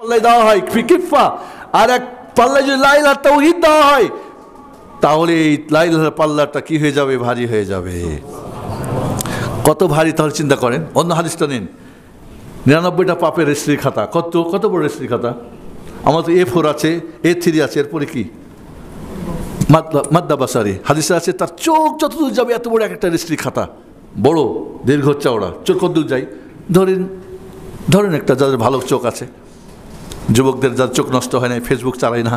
পাল্লায় দেওয়া হয় ফিকিফা, আর এক পাল্লায় যদি লা ইলাহা তাওহীদ দেওয়া হয়, তাহলে এই লা ইলাহার পাল্লাটা কি হয়ে যাবে? ভারী হয়ে যাবে। কত ভারী তাহলে চিন্তা করেন। অন্য হাদিসটা নিন, 99টা পাপের রেজিস্ট্রি খাতা। কত বড় রেজিস্ট্রি খাতা? আমার তো A4 আছে, A3 আছে, এরপরে কি মাদ্দা বাসারি হাদিসে আছে, তার চোখ যতদূর যাবে এত বড় একটা রেজিস্ট্রি খাতা, বড় দীর্ঘ চওড়া। চোখ কতদূর যায়? ধরেন একটা যাদের ভালো চোখ আছে, যুবকদের যার চোখ নষ্ট হয় না, ফেসবুক চালায় না,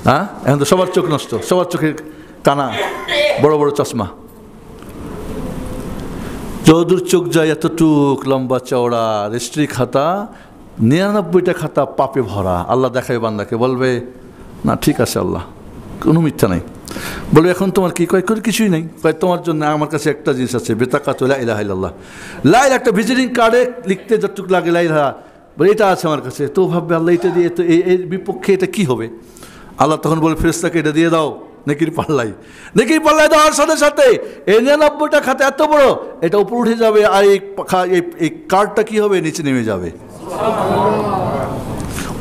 হ্যাঁ, এখন তো সবার চোখ নষ্ট, সবার চোখে কানা, বড় বড় চশমা, যতদূর চোখ যায় এতটুক লম্বা চওড়া রেজিস্ট্রি খাতা, 99টা খাতা পাপে ভরা। আল্লাহ দেখাবে বান্দাকে, বলবে না ঠিক আছে আল্লাহ, কোনো মিথ্যা নাই। বলবে এখন তোমার কি? কয় কিছুই নেই। কয় তোমার জন্য আমার কাছে একটা জিনিস আছে, বেতাকাত লা ইলাহা ইল্লাল্লাহ, একটা ভিজিটিং কার্ডে লিখতে যতটুকু লাগে লা ইলাহা, বলে এটা আছে আমার কাছে। তো ভাববে আল্লাহ এটা দিয়ে তো এর বিপক্ষে এটা কি হবে? আল্লাহ তখন বলে ফেরেশতাকে এটা দিয়ে দাও নেকির পাল্লায় দেওয়ার সাথে সাথে এই 99টা খাতা এত বড়, এটা উপর উঠে যাবে, আর এই কার্ডটা কি হবে? নিচে নেমে যাবে।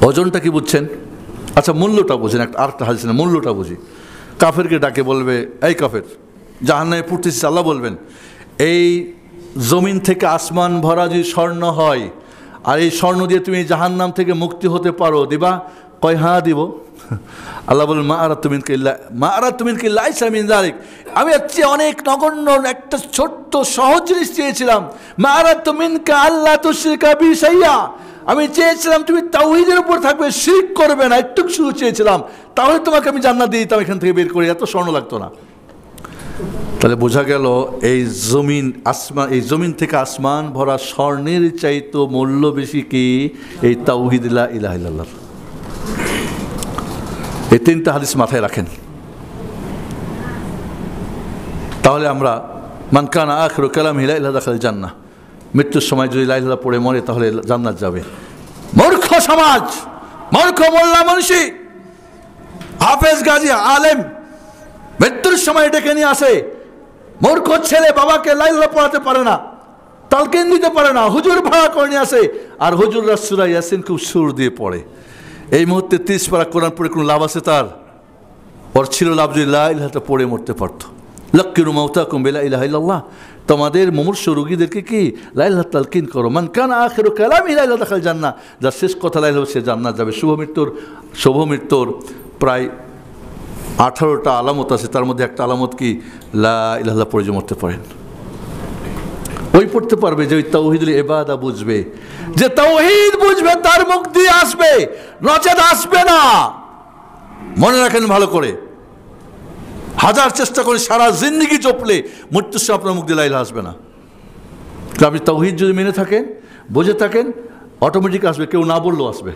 ওজনটা কি বুঝছেন? আচ্ছা মূল্যটা বুঝেন। আরেকটা হাদিস না, মূল্যটা বুঝি। কাফেরকে ডাকে বলবে, এই কাফের, জাহান্নামে পড়তেছিস, আল্লাহ বলবেন এই জমিন থেকে আসমান ভরা যদি স্বর্ণ হয়, আর এই স্বর্ণ দিয়ে তুমি জাহান্নাম থেকে মুক্তি হতে পারো, দিবা? কয় হ্যাঁ দিব। আল্লাহ বলেন মা আরাদতু মিনকা ইল্লা আইসা মিন যালিক, আমি হচ্ছে অনেক নগণ্য একটা ছোট্ট সহজ জিনিস চেয়েছিলাম। মা আরাদতু মিনকা আল্লা তুশরিকা বি শাইআ, আমি চেয়েছিলাম তুমি তাওহীদের উপর থাকবে, শিরক করবে না, একটু শুরু চেয়েছিলাম, তাহলে তোমাকে আমি জান্নাত দিয়ে দিতাম, এখান থেকে বের করে, এত স্বর্ণ লাগতো না। তাহলে বোঝা গেল এই জমিন থেকে আসমান ভরা স্বর্ণের চাইতো মূল্য বেশি কি এই তাওহীদ লা ইলাহা ইল্লাল্লাহ। এই 3টা হাদিস মাথায় রাখেন। তাহলে আমরা মান কানা আখিরু কালামিহি লা ইলাহা ইল্লাল্লাহ দাখালাল জান্নাহ, মৃত্যুর সময় যদি লা ইলাহা পড়ে মরে তাহলে জান্নাত যাবে। মূর্খ সমাজ, মূর্খ মোল্লা মুন্সি, হাফেজ গাজী আলেম মৃত্যুর সময় ডেকে নিয়ে আসে, মূর্খ ছেলে বাবাকে লা ইলাহা পড়াতে পারে না, তালকিন দিতে পারে না, হুজুর ভাড়া করে নিয়ে আসে, আর হুজুররা সূরা ইয়াসিন খুব সুর দিয়ে পড়ে। এই মুহূর্তে 30 পারা কোরআন পড়ে কোনো লাভ আছে তার? ওর ছিল লাভ যদি লা ইলাহাটা পড়ে মরতে পারতো। লাক্কিনু মাউতাকুম বিলা ইলাহা ইল্লাল্লাহ, তোমাদের মুমূর্ষু রোগীদেরকে কি লা ইলাহা তালকিন করো। মান কানা আখিরু কালামিহি লা ইলাহা দাখালাল জান্নাহ, যার শেষ কথা লা ইলাহা সে জান্নাত যাবে। শুভ মৃত্যুর প্রায় 18টা আলামত আছে, তার মধ্যে একটা আলামত কি? লা ইলাহা পড়ে যে মরতে পারেন। ওই পড়তে পারবে যে ওই তাওহীদুল ইবাদা বুঝবে, যে তাওহীদ বুঝবে তার মুখ দিয়ে আসবে, নচেত আসবে না। মনে রাখেন ভালো করে, হাজার চেষ্টা করে সারা জিন্দেগি চপলে মৃত্যুর সময় আপনার মুখ দিয়ে লা ইলাহা আসবে না। আপনি তাওহীদ যদি মেনে থাকেন, বুঝে থাকেন, অটোমেটিক আসবে, কেউ না বললেও আসবে।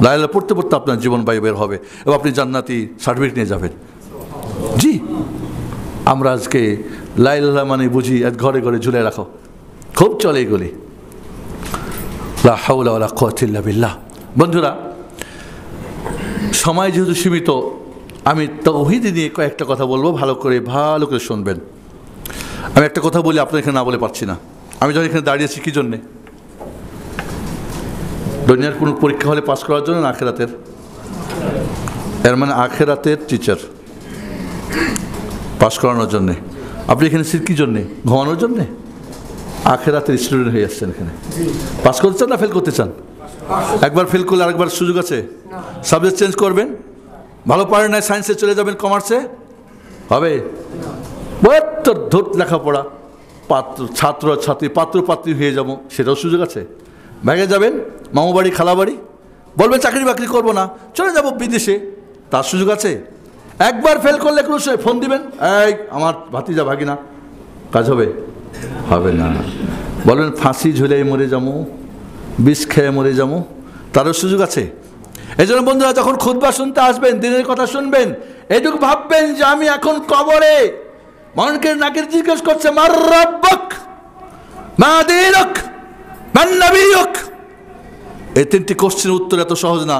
লা ইলাহা পড়তে পড়তে আপনার জীবন বের হবে এবং আপনি জান্নাতি সার্টিফিকেট নিয়ে যাবেন। জি, আমরা আজকে লা ইলাহা মানে বুঝি ঘরে ঘরে ঝুলে রাখো, খুব চলে এগুলি। লা হাওলা ওয়ালা কুওয়াতা ইল্লা বিল্লাহ। বন্ধুরা, সময় যেহেতু সীমিত, আমি তাওহীদ নিয়ে কয়েকটা কথা বলবো, ভালো করে শুনবেন। আমি একটা কথা বলি, আপনার এখানে না বলে পারছি না। আমি যখন এখানে দাঁড়িয়েছি কী জন্যে? দুনিয়ার কোনো পরীক্ষা হলে পাস করার জন্য না আখেরাতের? এর মানে আখেরাতের টিচার পাস করানোর জন্যে। আপনি এখানে কী জন্যে? ঘুমানোর জন্যে? আখেরাতের স্টুডেন্ট হয়ে আসছেন এখানে। পাস করতে চান না ফেল করতে চান? একবার ফেল করলে আরেকবার সুযোগ আছে, সাবজেক্ট চেঞ্জ করবেন। ভালো পারেন না, সায়েন্সে চলে যাবেন, কমার্সে হবে। ধর লেখাপড়া, ছাত্রী পাত্রী হয়ে যাবো, সেটাও সুযোগ আছে। ভেঙে যাবেন, মামু বাড়ি খালা বাড়ি, বলবেন চাকরি বাকরি করবো না, চলে যাবো বিদেশে, তার সুযোগ আছে। একবার ফেল করলে কোনো ফোন দিবেন, এই আমার ভাতিজা ভাগিনা, কাজ হবে না। বলবেন ফাঁসি ঝুলে মরে যাবো, বিষ খেয়ে মরে যাবো, তারও সুযোগ আছে। এই জন্য বন্ধুরা, যখন খুতবা শুনতে আসবেন, দিনের কথা শুনবেন, এটুকু ভাববেন যে আমি এখন কবরে, মনকের নাকের জিজ্ঞেস করছে মার রাব্বুক মা দীনুক মান নবিয়ুক। এই 3টি কোশ্চেনের উত্তর এত সহজ না,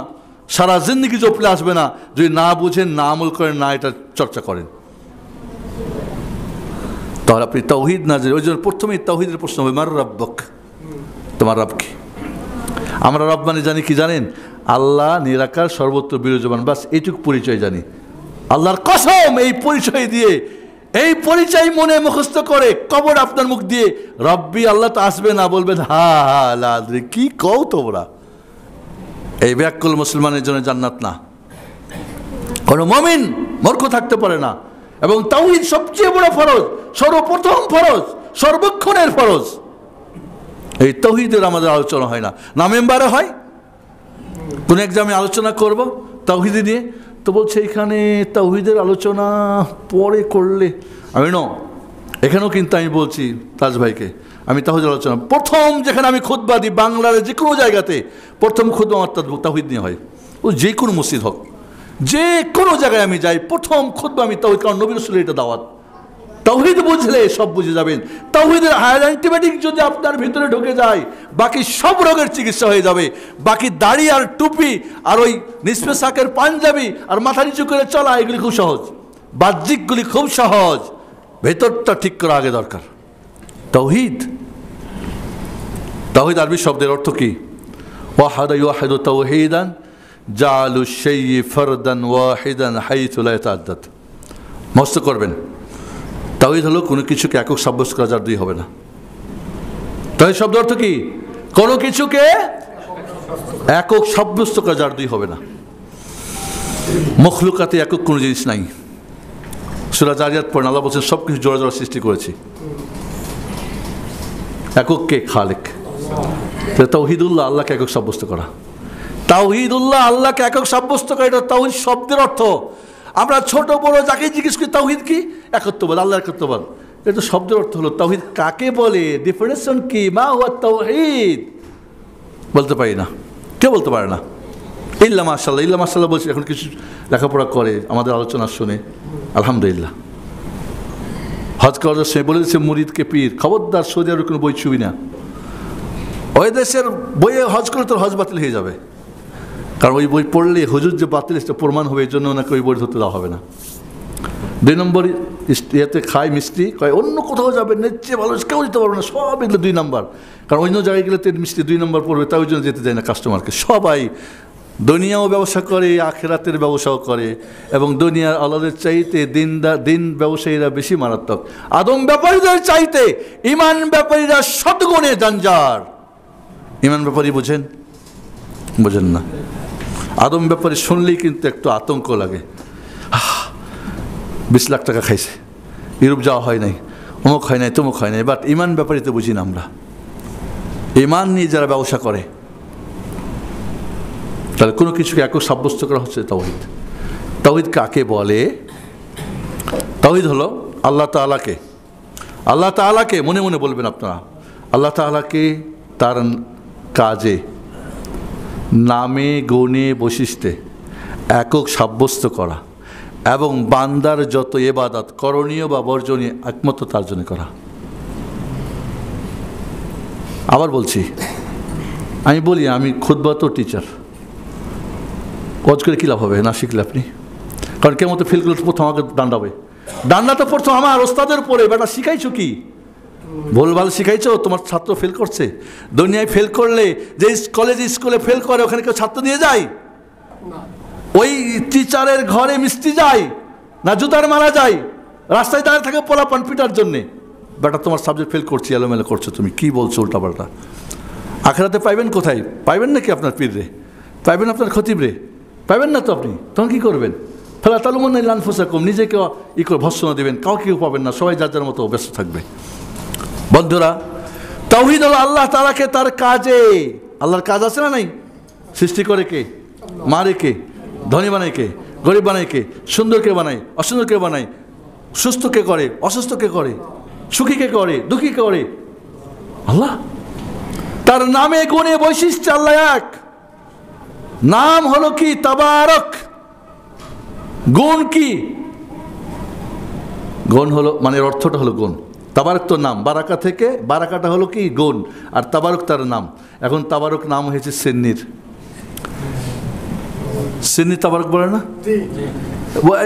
সারা জিন্দেগি জপলে আসবে না যদি না বুঝেন, না আমল করেন, না এটা চর্চা করেন। তাহলে আপনি তাওহীদ না জানেন। ওই জন্য প্রথমেই তাওহীদের প্রশ্ন হবে মার রাব্বুক, তোমার রব কি। আমরা রব মানে জানি কি জানেন? আল্লাহ নিরাকার, সর্বত্র বিরাজমান, বাস এইটুকু পরিচয় জানি। আল্লাহর কসম, এই পরিচয় দিয়ে, এই পরিচয় মনে মুখস্থ করে কবর আপনার মুখ দিয়ে রব্বি আল্লাহ তো আসবে না, বলবেন হা হা লাদ্রি, কি কও তোমরা? এই ব্যাকুল মুসলমানের জন্য জান্নাত না। কোনো মুমিন মূর্খ থাকতে পারে না। এবং তাওহীদ সবচেয়ে বড় ফরজ, সর্বপ্রথম ফরজ, সর্বক্ষণের ফরজ। এই তাওহীদের আমাদের আলোচনা হয় না, না মেম্বারে হয়। কোন এক্সামে আলোচনা করব তাওহীদ নিয়ে, তো বলছে এখানে তাওহীদের আলোচনা পরে করলে। আমি এখানেও কিন্তু আমি বলছি তাজ ভাইকে, আমি তাওহীদের আলোচনা প্রথম যেখানে আমি খুতবা দিই বাংলার যে কোনো জায়গাতে, প্রথম খুতবা আমার তাওহীদ নিয়ে হয়। ও যে কোনো মসজিদ হোক, যে কোনো জায়গায় আমি যাই, প্রথম খুতবা আমি তাওহীদ, কারণ নবী রাসূলের এটা দাওয়াত। তাওহীদ বুঝলে সব বুঝে যাবেন। তাওহীদের অ্যান্টিবায়োটিক যদি আপনার ভিতরে ঢুকে যায়, বাকি সব রোগের চিকিৎসা হয়ে যাবে। বাকি দাড়ি আর টুপি আর ওই নিসফে সাকের পাঞ্জাবি আর মাথা নিচু করে চলা, এগুলি খুব সহজ, বাহ্যিকগুলি খুব সহজ, ভেতরটা ঠিক করা আগে দরকার। তাওহীদ, তাওহীদ আরবি শব্দের অর্থ কি? ওয়াহাদা ইউহিদু তাওহীদান জাআলু শাইই ফারদান ওয়াহিদান হাইথু লা ইয়াতাআদ্দাদ। মস্ত করবেন, তাওহীদ হলো কোনো কিছুকে একক সাব্যস্ত করা যার দুই হবে না। তাওহীদ শব্দ অর্থ কি? কোনো কিছুকে একক সাব্যস্ত করা যার দুই হবে না। মখলুকাতে একক কোনো জিনিস নাই। সূরা জারিয়াত পড়েন, আল্লাহ বলছেন সব কিছু জোড়া জোড়া সৃষ্টি করেছি। একক কে? খালেক। তাওহীদুল্লাহ আল্লাহকে একক সাব্যস্ত করা। তাওহীদুল্লাহ আল্লাহকে একক সাব্যস্ত করা, এটা তাওহীদ শব্দের অর্থ। আমরা ছোট বড় যাকে জিজ্ঞেস করি তাওহীদ কি? একত্ববাদ, আল্লাহ একত্ববাদ। এটা শব্দের অর্থ হলো তাওহীদ কাকে বলে, ডেফিনেশন কি, মা হুয়া তাওহীদ, বলতে পারি না, কেউ বলতে পারে না। ইল্লা মাশাআল্লাহ, ইল্লা মাশাআল্লাহ বলছি, এখন কিছু লেখাপড়া করে আমাদের আলোচনা শুনে আলহামদুলিল্লাহ। হজ করার সে বলেছে মুরিদকে পীর, খবরদার সৌদি আরবের কোনো বই ছুবি না। ওই দেশের বইয়ে হজ করলে তোর হজ বাতিল হয়ে যাবে, কারণ ওই বই পড়লে হুজুর যে বাতিল সেটা প্রমাণ হবে, এই জন্য ওনাকে ওই বই ধরতে দেওয়া হবে না। 2 নম্বর ইয়েতে খায় মিষ্টি, কয় অন্য কোথাও যাবে নেচে ভালো কেউ যেতে পারবে না, সব এগুলো 2 নম্বর। কারণ অন্য জায়গায় গেলে তেল মিষ্টি 2 নম্বর পড়বে, তাই ওই জন্য যেতে দেয় না কাস্টমারকে। সবাই দুনিয়াও ব্যবসা করে, আখেরাতের ব্যবসাও করে, এবং দুনিয়ার আলাদের চাইতে দিন ব্যবসায়ীরা বেশি মারাত্মক। আদম ব্যাপারীদের চাইতে ইমান ব্যাপারীরা শতগুণে জঞ্জার। ইমান ব্যাপারী বোঝেন? বোঝেন না। আদম ব্যাপারী শুনলেই কিন্তু একটু আতঙ্ক লাগে, 20 লাখ টাকা খাইছে, ইউরোপ যাওয়া হয় নাই, অমুক হয় নাই, তমুক হয় নাই। বাট ইমান ব্যাপারীতে বুঝি না আমরা। ইমান নিয়ে যারা ব্যবসা করে, তাহলে কোনো কিছুকে একক সাব্যস্ত করা হচ্ছে তাওহীদ। তাওহীদ কাকে বলে? তাওহীদ হলো আল্লাহ তাআলাকে, আল্লাহ তাআলাকে মনে মনে বলবেন আপনারা, আল্লাহ তাআলাকে তার কাজে, নামে, গুণে, বৈশিষ্ট্যে একক সাব্যস্ত করা, এবং বান্দার যত ইবাদত করণীয় বা বর্জনীয় একমাত্র তার জন্য করা। আবার বলছি, আমি বলি, আমি খুতবা তো টিচার, ওয়াজ করে কী লাভ হবে না শিখলে আপনি? কারণ কেমন তো ফেল করলে প্রথম আমাকে ডান্ডাবে, ডান্ডা তো প্রথম আমার ওস্তাদের উপরে। বেটা শিখাইছো কি? ভুলভাল শিখাইছো, তোমার ছাত্র ফেল করছে। দুনিয়ায় ফেল করলে, যে কলেজে স্কুলে ফেল করে, ওখানে কেউ ছাত্র দিয়ে যায়? ওই টিচারের ঘরে মিস্ত্রি যায় না জুতার মারা যায়? রাস্তায় দাঁড়িয়ে থাকে পোলাপান পিটার জন্যে। বেটা তোমার সাবজেক্ট ফেল করছি, এলোমেলো করছো, তুমি কি বলছো উল্টাপাল্টা। আখেরাতে পাইবেন কোথায়? পাইবেন নাকি আপনার পীর রে? পাইবেন আপনার খতিব রে? পাইবেন না তো। আপনি তখন কী করবেন? ফেলা তালুমন লানফুসাকুম, নিজেকে ভর্সনা দেবেন, কাউকে কেউ পাবেন না, সবাই যার যার মতো ব্যস্ত থাকবে। বন্ধুরা, তাওহীদ হলো আল্লাহ তাআলাকে তার কাজে, আল্লাহর কাজ আছে না নাই? সৃষ্টি করে কে? মারে কে? ধনী বানায় কে? গরিব বানায় কে? সুন্দরকে বানায়, অসুন্দরকে বানায়, সুস্থকে করে, অসুস্থকে করে, সুখীকে করে, দুঃখীকে করে আল্লাহ। তার নামে গুণে বৈশিষ্ট্য আল্লাহ এক। নাম হলো কি? তাবারক। গুণ কি? গুণ হলো মানে অর্থটা হলো গুণ। তাবারক তো নাম, বারাকা থেকে, বারাকাটা হলো কি? গুণ, আর তাবারক তার নাম। এখন তাবারক নাম হয়েছে সিন্নির। সিন্নি তাবারক বলে না?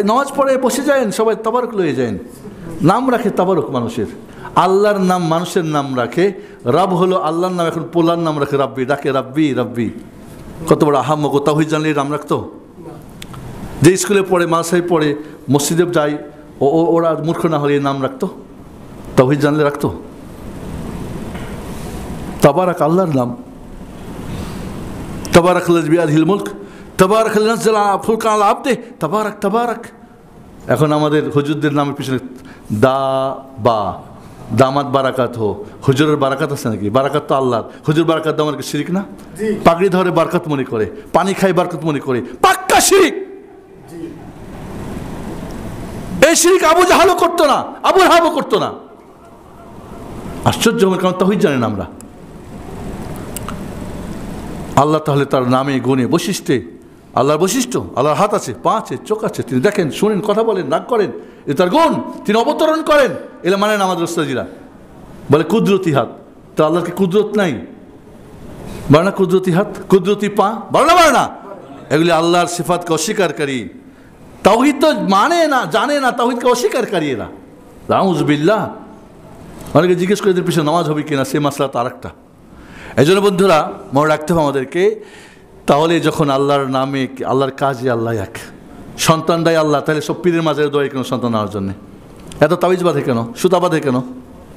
নামাজ পড়ে বসে যায়েন, সবাই তাবারক লয়ে যায়েন, নাম রাখে তাবারক মানুষের। আল্লাহর নাম মানুষের নাম রাখে, রব হলো আল্লাহর নাম, এখন পোলার নাম রাখে রাব্বি, ডাকে রাব্বি রাব্বি। কত বড় আহাম্মক! তাওহীদ জানলে নাম রাখতো? যে স্কুলে পড়ে, মাদ্রাসায় পড়ে, মসজিদে যায়, ওরা মূর্খ না হলে নাম রাখতো? তাওহীদ জানলে রাখতো? তাবারাক আল্লাহর নাম, তাবারাকাল্লাযী বিয়াদিহিল মুলক, তাবারাকাল্লাযী নাযালা ফুরকান আলা আবদিহি, তাবারাক তাবারাক। এখন আমাদের হুজুরদের নামের পিছনে দা বা, দামাত বারাকাত হো, হুজুরের বারাকাত আছে নাকি? বারাকাত তো আল্লাহর, হুজুর বারাকাত দামার কি শিরিক না? পাগড়ি ধরে বারাকাত মনে করে, পানি খাই বারাকাত মনে করে, পাক্কা শিরিক। এই শিরিক আবু জাহালও করতো না, আবু লাহাবও করতো না। আশ্চর্য, কারণ তাওহীদ জানেন আমরা। আল্লাহ তাহলে তার নামে গুণে বৈশিষ্ট্যে, আল্লাহর বৈশিষ্ট্য, আল্লাহর হাত আছে, পা আছে, চোখ আছে, তিনি দেখেন, শুনেন, কথা বলেন, রাগ করেন, এ তার গুণ, তিনি অবতরণ করেন। এলা মানেন আমাদের ওস্তাদিরা বলে কুদরতি হাত, তো আল্লাহর কি কুদরত নাই? বলে না কুদরতি হাত, কুদরতি পা, বলে না, বলে না? এগুলি আল্লাহর সিফাতকে অস্বীকারী। তাওহীদ তো মানে না, জানে না, তাওহীদকে অস্বীকারী এরা। নাউযু বিল্লাহ। অনেকে জিজ্ঞেস করে এদের পিছনে নামাজ হবে কিনা, সে মাসলা তো আরেকটা। এই জন্য বন্ধুরা মনে রাখতে হবে আমাদেরকে, তাহলে যখন আল্লাহর নামে, আল্লাহর কাজে আল্লাহ এক, সন্তান দেয় আল্লাহ, তাহলে সব পীরের মাঝে দোয়া কেন সন্তান নেওয়ার জন্যে? এত তাবিজ বাঁধে কেন, সুতা বাঁধে কেন,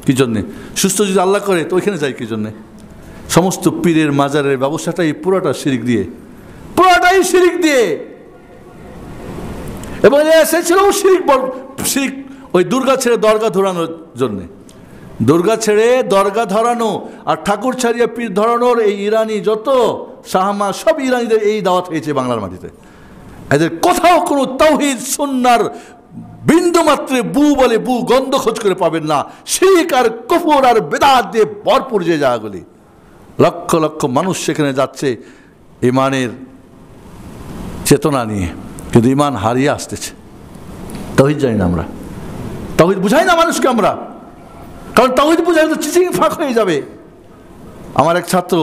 কী জন্যে? সুস্থ যদি আল্লাহ করে তো ওইখানে যায় কী জন্যে? সমস্ত পীরের মাজারের ব্যবসাটাই পুরোটা শিরিক দিয়ে, পুরোটাই শিরিক দিয়ে। এবং এসেছিল শিরিক, শিরিক ওই দুর্গা ছেড়ে দরগা ধরানোর জন্যে, দুর্গা ছেড়ে দরগা ধরানো আর ঠাকুর ছাড়িয়ে পীর ধরানোর এই ইরানি যত শাহমা, সব ইরানিদের এই দাওয়াত হয়েছে বাংলার মাটিতে। এদের কোথাও কোনো তাওহীদ সুন্নাহর বিন্দু মাত্রে বু বলে বু গন্ধ খোঁজ করে পাবেন না। শিরক আর কুফর আর বেদাত দিয়ে ভরপুর যে জায়গাগুলি, লক্ষ লক্ষ মানুষ সেখানে যাচ্ছে ইমানের চেতনা নিয়ে, কিন্তু ইমান হারিয়ে আসতেছে। তাওহীদ জানি না আমরা, তাওহীদ বুঝাই না মানুষকে আমরা, কারণ তাওহীদ বুঝাই তো চিচিং ফাঁক হয়ে যাবে। আমার এক ছাত্র